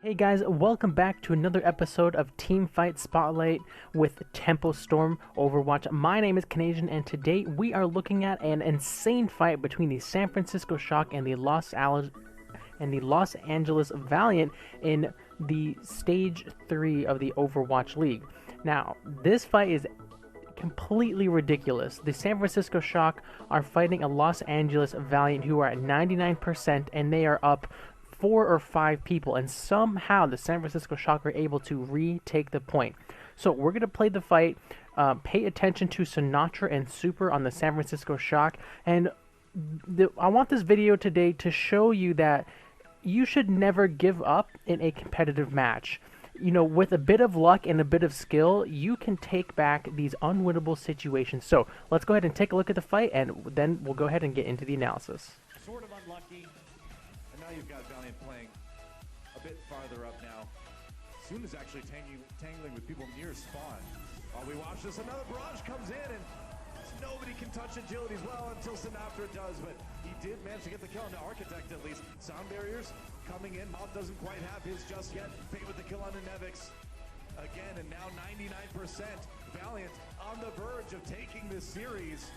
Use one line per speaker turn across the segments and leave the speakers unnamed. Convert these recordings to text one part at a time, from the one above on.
Hey guys, welcome back to another episode of Team Fight Spotlight with Tempo Storm Overwatch. My name is Canadian, and today we are looking at an insane fight between the San Francisco Shock and the Los Angeles Valiant in the Stage 3 of the Overwatch League. Now, this fight is completely ridiculous. The San Francisco Shock are fighting a Los Angeles Valiant who are at 99%, and they are up 4 or 5 people, and somehow the San Francisco Shock are able to retake the point. So we're going to play the fight, pay attention to Sinatra and Super on the San Francisco Shock, and I want this video today to show you that you should never give up in a competitive match. You know, with a bit of luck and a bit of skill, you can take back these unwinnable situations. So let's go ahead and take a look at the fight, and then we'll go ahead and get into the analysis.
Sort of unlucky. And now you've got Valiant playing a bit farther up now. Soon is actually tangling with people near spawn. While we watch this, another barrage comes in, and nobody can touch agility as well until Sinatra does, but he did manage to get the kill on the Architect at least. Sound barriers coming in. Moth doesn't quite have his just yet. Fate with the kill on the Nevix. Again, and now 99%. Valiant on the verge of taking this series.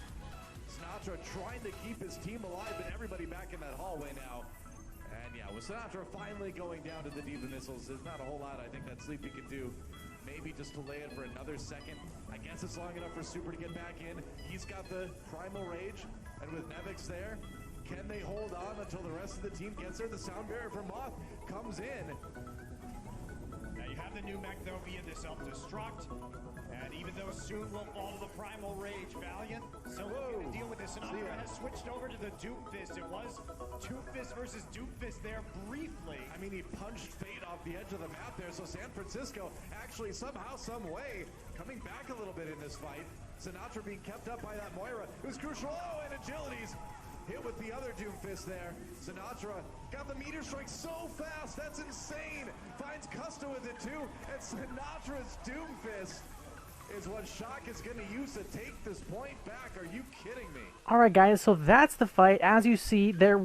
Sinatra trying to keep his team alive, but everybody back in that hallway now. And yeah, with Sinatra finally going down to the Diva missiles, there's not a whole lot I think that Sleepy can do. Maybe just delay it for another second. I guess it's long enough for Super to get back in. He's got the Primal Rage, and with Nevix there, can they hold on until the rest of the team gets there? The sound barrier from Moth comes in.
Now you have the new mech though via this self-destruct, and even though soon will fall to the Primal Rage, Valiant still looking to deal with this. Sinatra has switched over to the Doomfist. It was Doomfist versus Doomfist there briefly.
I mean, he punched Fate off the edge of the map there, so San Francisco actually somehow, some way, coming back a little bit in this fight. Sinatra being kept up by that Moira. It was crucial. Oh, and agilities hit with the other Doomfist there. Sinatra got the meteor strike so fast. That's insane. Finds Custa with it too. And Sinatra's Doomfist is what Shock is going to use to take this point back. Are you kidding me?
Alright guys, so that's the fight. As you see, there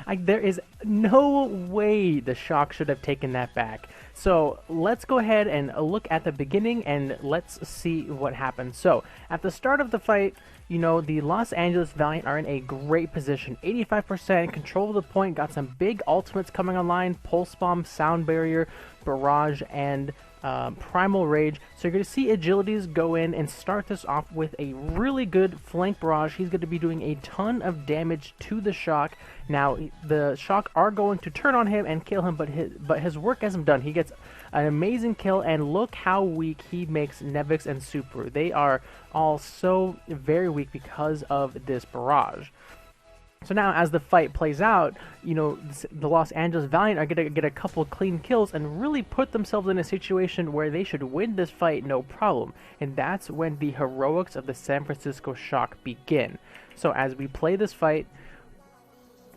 is no way the Shock should have taken that back. So let's go ahead and look at the beginning and let's see what happened. So at the start of the fight, you know, the Los Angeles Valiant are in a great position. 85% control of the point, got some big ultimates coming online, Pulse Bomb, Sound Barrier, Barrage, and Primal Rage. So you're going to see agilities go in and start this off with a really good flank barrage. He's going to be doing a ton of damage to the Shock. Now the Shock are going to turn on him and kill him, but his work isn't done. He gets an amazing kill, and look how weak he makes Nevix and Super. They are all so very weak because of this barrage. So now, as the fight plays out, you know, the Los Angeles Valiant are going to get a couple clean kills and really put themselves in a situation where they should win this fight no problem. And that's when the heroics of the San Francisco Shock begin. So as we play this fight,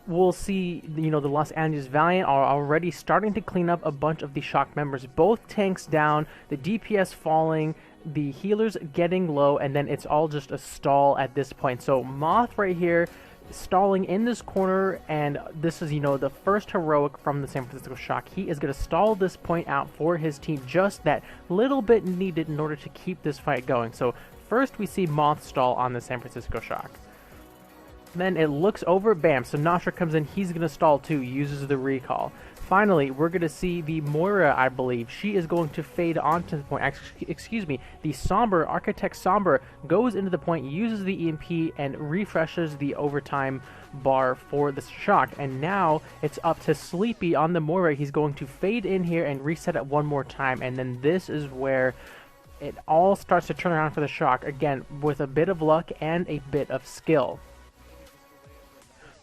we'll see, you know, the Los Angeles Valiant are already starting to clean up a bunch of the Shock members. Both tanks down, the DPS falling, the healers getting low, and then it's all just a stall at this point. So Moth right here stalling in this corner, and this is, you know, the first heroic from the San Francisco Shock. He is going to stall this point out for his team, just that little bit needed in order to keep this fight going. So first we see Moth stall on the San Francisco Shock. Then it looks over, bam, Sinatra comes in, he's going to stall too, uses the recall. Finally, we're going to see the Moira, I believe. She is going to fade onto the point. Excuse me, the Somber, Architect Somber, goes into the point, uses the EMP, and refreshes the overtime bar for the Shock. And now it's up to Sleepy on the Moira. He's going to fade in here and reset it one more time. And then this is where it all starts to turn around for the Shock. Again, with a bit of luck and a bit of skill.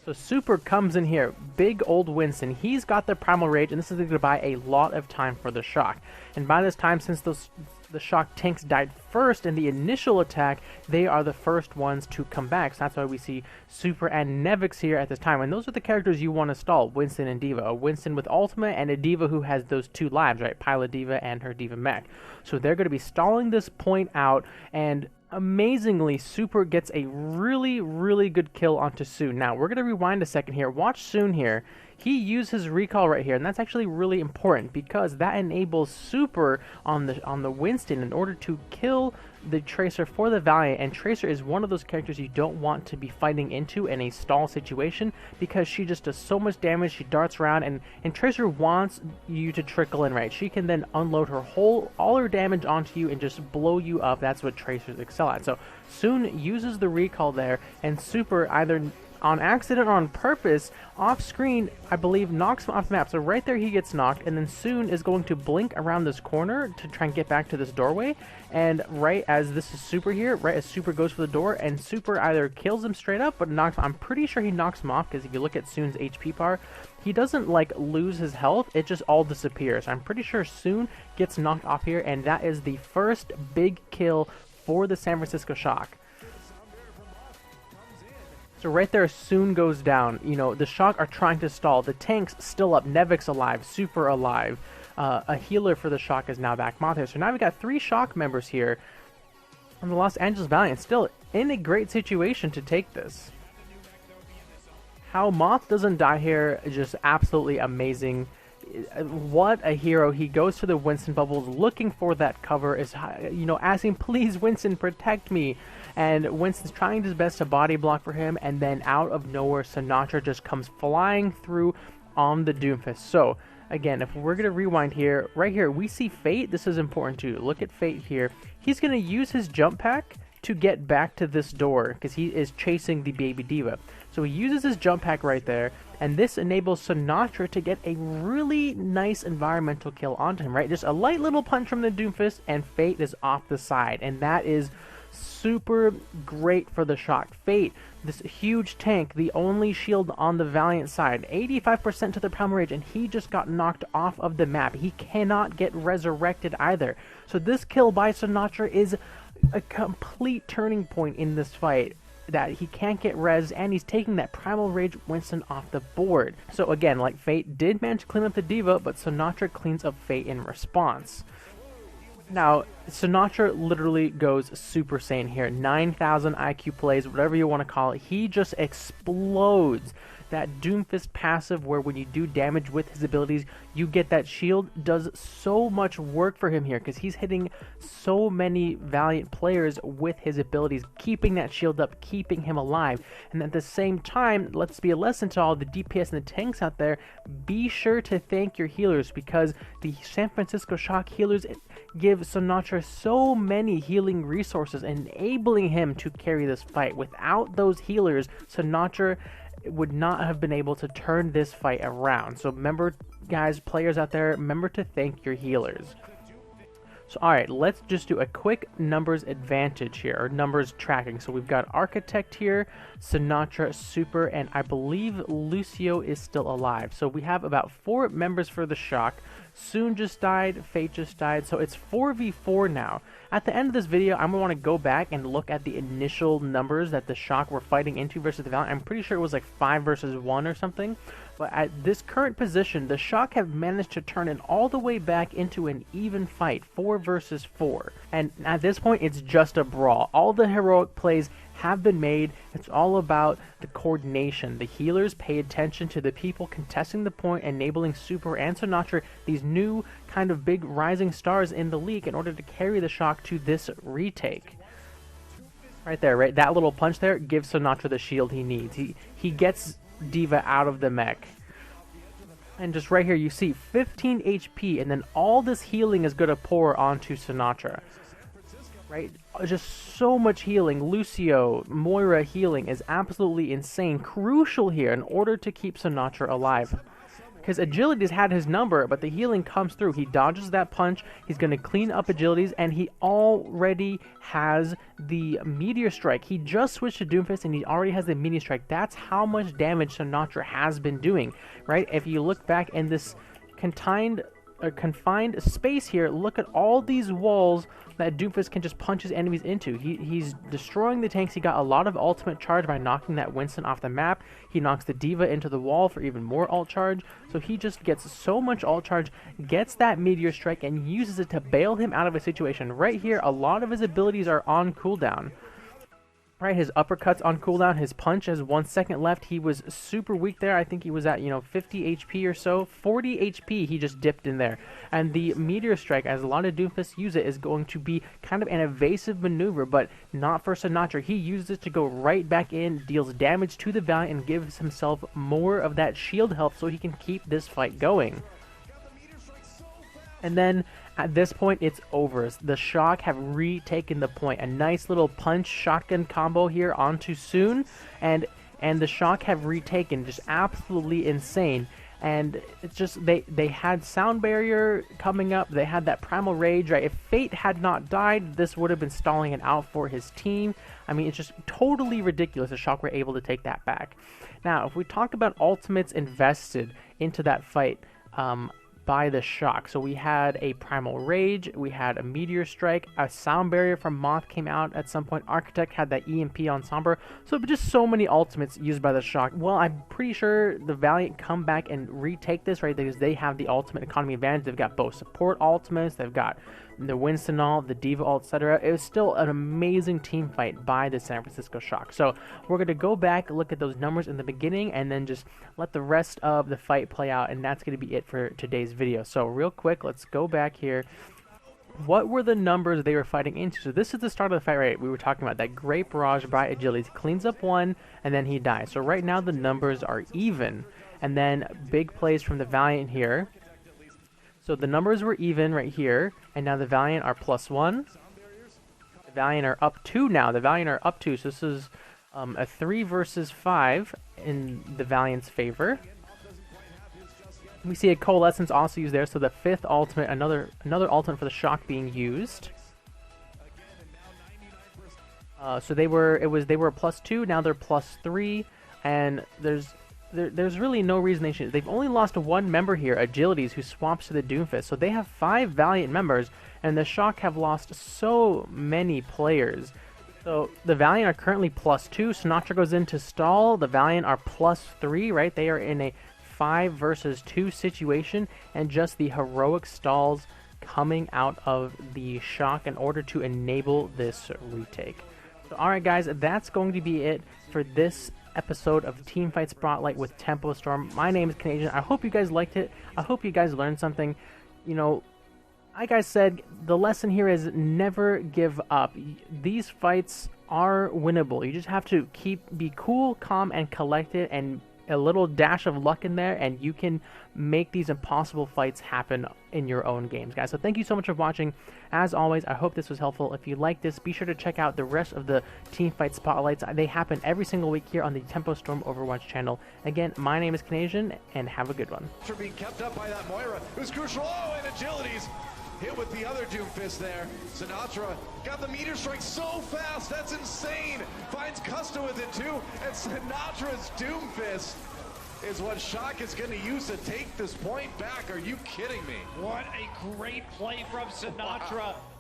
So Super comes in here, big old Winston. He's got the Primal Rage, and this is going to buy a lot of time for the Shock. And by this time, since the Shock tanks died first in the initial attack, they are the first ones to come back. So that's why we see Super and Nevix here at this time. And those are the characters you want to stall, Winston and Diva. A Winston with ultimate and a Diva who has those 2 lives, right? Pilot Diva and her Diva mech. So they're going to be stalling this point out, and amazingly, Super gets a really good kill onto Soon. Now, we're going to rewind a second here. Watch Soon here. he used his recall right here, and that's actually really important because that enables super on the Winston in order to kill the Tracer for the Valiant. And Tracer is one of those characters you don't want to be fighting into in a stall situation because she just does so much damage. She darts around, and Tracer wants you to trickle in, right? She can then unload all her damage onto you and just blow you up. That's what Tracers excel at. So Soon uses the recall there, and super either on accident or on purpose, off screen, I believe, knocks him off the map. So right there he gets knocked, and then Soon is going to blink around this corner to try and get back to this doorway. And right as this is super here, right as super goes for the door, and super either kills him straight up, but knocks, I'm pretty sure he knocks him off, because if you look at Soon's HP bar, he doesn't like lose his health, it just all disappears. I'm pretty sure Soon gets knocked off here, and that is the first big kill for the San Francisco Shock. So right there, Soon goes down. You know, the Shock are trying to stall. The tank's still up. Nevik's alive. Super alive. A healer for the Shock is now back. Moth here. So now we got 3 Shock members here. And the Los Angeles Valiant still in a great situation to take this. How Moth doesn't die here is just absolutely amazing. What a hero. He goes to the Winston bubbles looking for that cover, is, you know, asking, please Winston, protect me. And Winston's trying his best to body block for him, and then out of nowhere Sinatra just comes flying through on the Doomfist. So again, if we're going to rewind here, right here we see Fate. This is important too. Look at Fate here. He's going to use his jump pack to get back to this door because he is chasing the Baby Diva. So he uses his jump pack right there, and this enables Sinatra to get a really nice environmental kill onto him, right? Just a light little punch from the Doomfist, and Fate is off the side, and that is super great for the Shock. Fate, this huge tank, the only shield on the Valiant side, 85% to the Primal Rage, and he just got knocked off of the map. He cannot get resurrected either. So this kill by Sinatra is a complete turning point in this fight, that he can't get res, and he's taking that Primal Rage Winston off the board. So again, like Fate did manage to clean up the Diva, but Sinatra cleans up Fate in response. Now, Sinatra literally goes Super Saiyan here. 9,000 IQ plays, whatever you want to call it. He just explodes. That Doomfist passive where when you do damage with his abilities, you get that shield, does so much work for him here because he's hitting so many Valiant players with his abilities, keeping that shield up, keeping him alive. And at the same time, let's be a lesson to all the DPS and the tanks out there, be sure to thank your healers because the San Francisco Shock healers give Sinatra so many healing resources, enabling him to carry this fight. Without those healers, Sinatra would not have been able to turn this fight around. So remember, guys, players out there, remember to thank your healers. So alright, let's just do a quick numbers advantage here, or numbers tracking. So we've got Architect here, Sinatra, Super, and I believe Lucio is still alive. So we have about 4 members for the Shock. Soon just died, Fate just died, so it's 4v4 now. At the end of this video, I'm going to want to go back and look at the initial numbers that the Shock were fighting into versus the Valiant. I'm pretty sure it was like 5 versus 1 or something. But at this current position, the Shock have managed to turn it all the way back into an even fight, 4 versus 4. And at this point, it's just a brawl. All the heroic plays have been made. It's all about the coordination. The healers pay attention to the people contesting the point, enabling Super and Sinatra, these new kind of big rising stars in the league, in order to carry the Shock to this retake. Right there, right? That little punch there gives Sinatra the shield he needs. He gets Diva out of the mech. And just right here you see 15 HP, and then all this healing is going to pour onto Sinatra. Right? Just so much healing. Lucio, Moira healing is absolutely insane. Crucial here in order to keep Sinatra alive. Because Agility's had his number, but the healing comes through. He dodges that punch, he's going to clean up Agility's, and he already has the Meteor Strike. He just switched to Doomfist, and he already has the Meteor Strike. That's how much damage Sinatra has been doing, right? If you look back in this confined space here, look at all these walls that Doomfist can just punch his enemies into. He's destroying the tanks. He got a lot of ultimate charge by knocking that Winston off the map. He knocks the Diva into the wall for even more ult charge. So he just gets so much ult charge, gets that Meteor Strike, and uses it to bail him out of a situation. Right here, a lot of his abilities are on cooldown. Right, his uppercut's on cooldown, his punch has 1 second left. He was super weak there. I think he was at, 50 HP or so. 40 HP he just dipped in there. And the Meteor Strike, as a lot of Doomfists use it, is going to be kind of an evasive maneuver, but not for Sinatra. He uses it to go right back in, deals damage to the Valiant, and gives himself more of that shield health so he can keep this fight going. And then at this point, it's over. The Shock have retaken the point. A nice little punch shotgun combo here onto Soon, and the Shock have retaken, just absolutely insane. And it's just they had Sound Barrier coming up. They had that Primal Rage, right? If Fate had not died, this would have been stalling it out for his team. I mean, it's just totally ridiculous. The Shock were able to take that back. Now, if we talk about ultimates invested into that fight, by the Shock. So we had a Primal Rage, we had a Meteor Strike, a Sound Barrier from Moth came out at some point, Architect had that EMP on Sombra, so just so many ultimates used by the Shock. Well, I'm pretty sure the Valiant come back and retake this, right, because they have the ultimate economy advantage. They've got both support ultimates, they've got the Winston ult, the Diva ult, etc. It was still an amazing team fight by the San Francisco Shock. So we're going to go back, look at those numbers in the beginning, and then just let the rest of the fight play out, and that's going to be it for today's video. So real quick, let's go back here. What were the numbers they were fighting into? So this is the start of the fight, right? We were talking about that great barrage by Agilities. He cleans up one, and then he dies. So right now the numbers are even, and then big plays from the Valiant here. So the numbers were even right here, and now the Valiant are +1. The Valiant are up 2 now. The Valiant are up 2, so this is a 3 versus 5 in the Valiant's favor. We see a Coalescence also used there, so the 5th ultimate, another ultimate for the Shock being used. So they were +2, now they're +3, and there's really no reason they should. They've only lost 1 member here, Agilities, who swaps to the Doomfist. So they have 5 Valiant members, and the Shock have lost so many players. So the Valiant are currently +2. Sinatra goes in to stall. The Valiant are +3, right? They are in a 5 versus 2 situation, and just the heroic stalls coming out of the Shock in order to enable this retake. So alright guys, that's going to be it for this episode of Teamfight Spotlight with Tempo Storm. My name is Canadian. I hope you guys liked it. I hope you guys learned something. Like I said, the lesson here is never give up. These fights are winnable. You just have to be cool, calm, and collected, and a little dash of luck in there, and you can make these impossible fights happen in your own games, guys. So thank you so much for watching. As always, I hope this was helpful. If you like this, be sure to check out the rest of the Teamfight Spotlights. They happen every single week here on the Tempo Storm Overwatch channel. Again, my name is Canadian, and have a good one.
Being kept up by that Moira, who's crucial. Oh, and Agilities hit with the other Doomfist there. Sinatra got the Meteor Strike so fast, that's insane. Finds Custa with it too, and Sinatra's Doomfist is what Shock is going to use to take this point back. Are you kidding me?
What a great play from Sinatra. Wow.